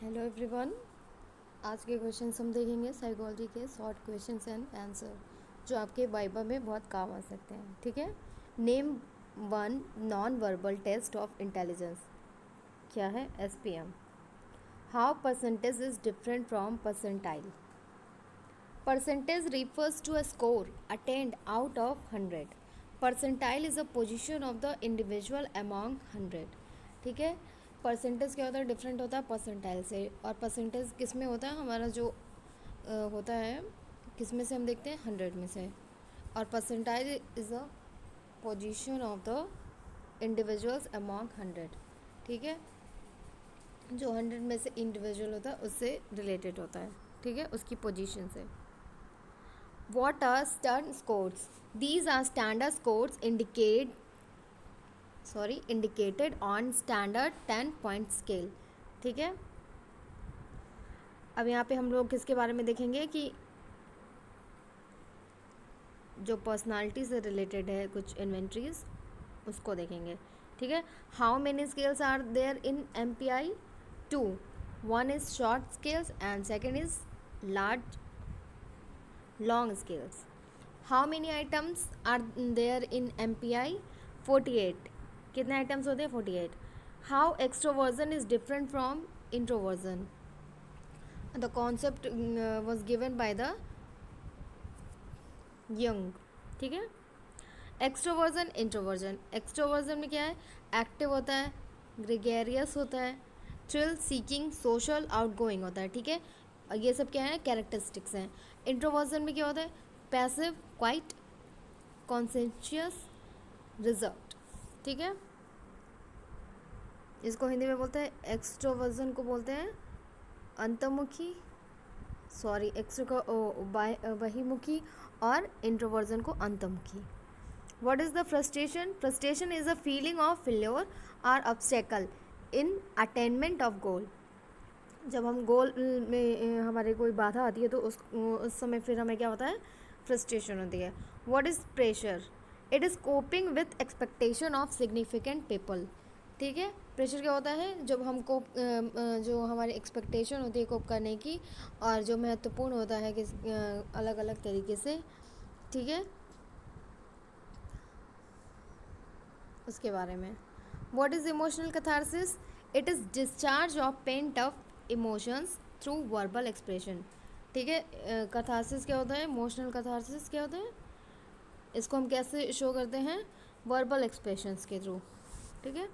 Hello everyone. आज के questions हम देखेंगे साइकोलॉजी के शॉर्ट क्वेश्चंस एंड आंसर जो आपके वाइवा में बहुत काम आ सकते हैं। ठीक है। Name one non verbal test of intelligence. क्या है? SPM। How percentage is different from percentile. Percentage refers to a score attained out of 100. Percentile is a position of the individual among 100. ठीक है। परसेंटेज क्या होता है? Different होता है percentile से। और परसेंटेज किस में होता है? हमारा जो होता है किस में से हम देखते हैं? 100 में से। और percentile is a position of the individuals among 100। ठीक है। जो 100 में से इंडिविजुअल होता है उससे रिलेटेड होता है। ठीक है, उसकी पोजीशन से। What are stern scores? These are standard scores indicated on standard 10-point scale. ठीक है। अब यहाँ पे हम लोग किसके बारे में देखेंगे कि जो पर्सनालिटी से रिलेटेड है कुछ इन्वेंट्रीज उसको देखेंगे। ठीक है। How many scales are there in MPI? 2. One is short scales and second is large long scales. How many items are there in MPI? 48. कितने आइटम्स होते हैं? 48. How extroversion is different from introversion? The concept was given by the Jung. ठीक है। Extroversion introversion. Extroversion में क्या है? Active होता है, ग्रेगेरियस होता है, थ्रिल सीकिंग, सोशल, आउटगोइंग होता है। ठीक है। ये सब क्या है? कैरेक्टरिस्टिक्स हैं। इंट्रोवर्जन में क्या होता है? Passive, quiet, conscientious, reserved. ठीक है। इसको हिंदी में बोलते हैं, एक्सट्रोवर्जन को बोलते हैं अंतर्मुखी, सॉरी एक्स्ट्रो को बहिमुखी, और इंट्रोवर्जन को अंतर्मुखी। What is the frustration? Frustration is a feeling of failure और obstacle in attainment of goal. जब हम गोल में हमारे कोई बाधा आती है तो उस समय फिर हमें क्या होता है? फ्रस्ट्रेशन होती है। What is pressure? It is coping with expectation of significant people. ठीक है। प्रेशर क्या होता है? जब हमको जो हमारी एक्सपेक्टेशन होती है कोप करने की, और जो महत्वपूर्ण होता है कि अलग अलग तरीके से। ठीक है, उसके बारे में। What is emotional catharsis? It is discharge of pent up emotions through verbal expression. ठीक है। कैथारसिस क्या होता है? इमोशनल कैथारसिस क्या होता है? इसको हम कैसे शो करते हैं? वर्बल एक्सप्रेशंस के थ्रू। ठीक है।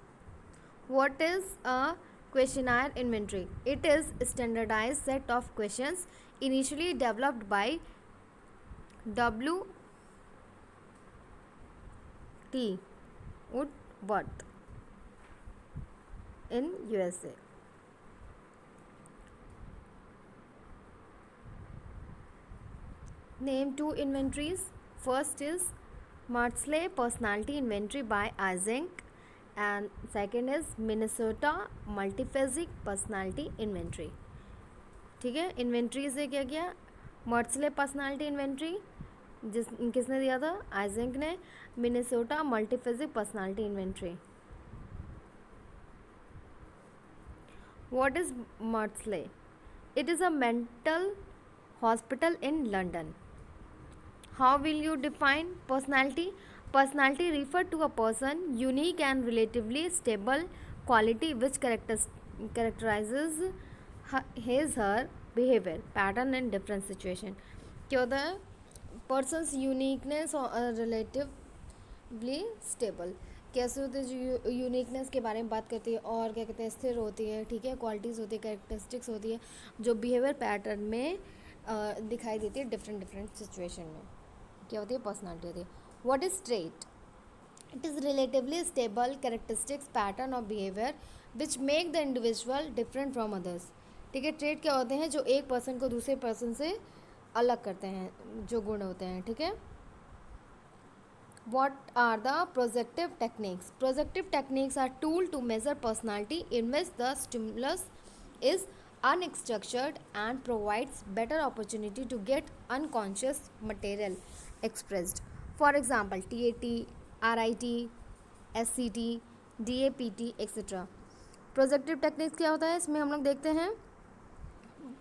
What is a questionnaire inventory? It is a standardized set of questions initially developed by W.T. Woodworth in USA. Name two inventories. First is Maudsley Personality Inventory by Eysenck, and second is Minnesota Multiphasic Personality Inventory. ठीक है। Inventory से क्या किया? मर्सले personality inventory किसने दिया था? Eysenck ने। Minnesota multiphasic personality inventory. What is Maudsley? It is a mental hospital in London. How will you define personality? Personality refer to a person unique and relatively stable quality which characterizes her behavior pattern in different situation. क्या होता है? Persons uniqueness और relatively stable. कैसे होते हैं? जो uniqueness के बारे में बात करती है, और क्या कहते हैं? स्थिर होती है। ठीक है। क्वालिटीज़ होती है, कैरेक्टरिस्टिक्स होती है जो बिहेवियर पैटर्न में दिखाई देती है डिफरेंट सिचुएशन में। क्या होती है? पर्सनालिटी होती है। What is trait? It is relatively stable characteristics pattern of behaviour which make the individual different from others. ठीक है। ट्रेट क्या होते हैं? जो एक पर्सन को दूसरे पर्सन से अलग करते हैं, जो गुण होते हैं। ठीक है। What are the projective techniques? Projective techniques are tool to measure personality in which the stimulus is unstructured and provides better opportunity to get unconscious material expressed. For example, TAT, RIT, SCT, DAPT, etc. Projective techniques क्या होता है? इसमें हम लोग देखते हैं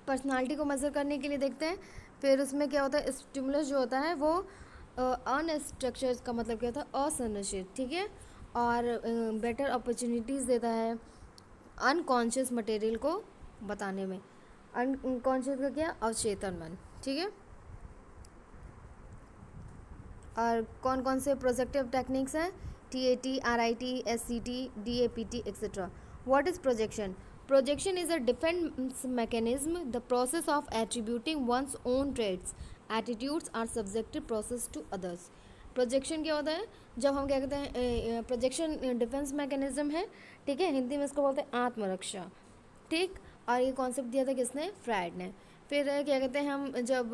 personality को measure करने के लिए देखते हैं। फिर उसमें क्या होता है, स्टिमुलस जो होता है वो अनस्ट्रक्चर्ड का मतलब क्या होता है, असंरचित, ठीक है। और बेटर अपॉर्चुनिटीज़ देता है अनकॉन्शियस मटेरियल को बताने में। अनकॉन्शियस का क्या, अवचेतन मन, ठीक है। और कौन कौन से प्रोजेक्टिव टेक्निक्स हैं, TAT, RIT, SCT, DAPT etcetera. What is projection? Projection is a defence mechanism, the process of attributing one's own traits attitudes or subjective process to others. Projection क्या होता है, जब हम क्या कहते हैं, प्रोजेक्शन डिफेंस मैकेनिज्म है, ठीक है, हिंदी में इसको बोलते हैं आत्मरक्षा, ठीक। और ये कॉन्सेप्ट दिया था किसने, फ्रायड ने। फिर क्या कहते हैं, हम जब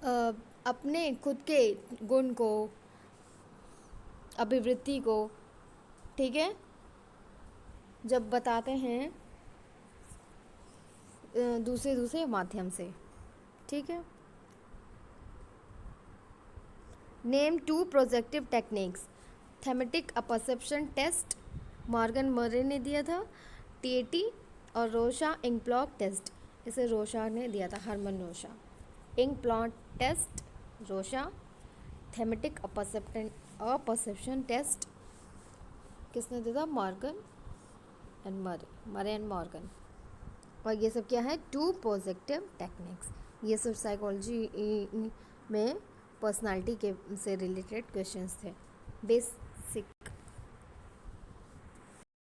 अ, अपने खुद के गुण को, अभिवृत्ति को, ठीक है, जब बताते हैं दूसरे दूसरे माध्यम से, ठीक है। Name 2 projective techniques. Thematic apperception test, Morgan Murray ने दिया था। TAT और रोशा इंकप्लॉक टेस्ट, इसे रोशा ने दिया था, Hermann Rorschach. Inkblot test Rorschach, thematic apperception test किसने दिया था, Morgan and Murray and Morgan. और ये सब क्या है, 2 पॉजिटिव टेक्निक्स। ये सब साइकोलॉजी में पर्सनालिटी के से रिलेटेड क्वेश्चंस थे। बेस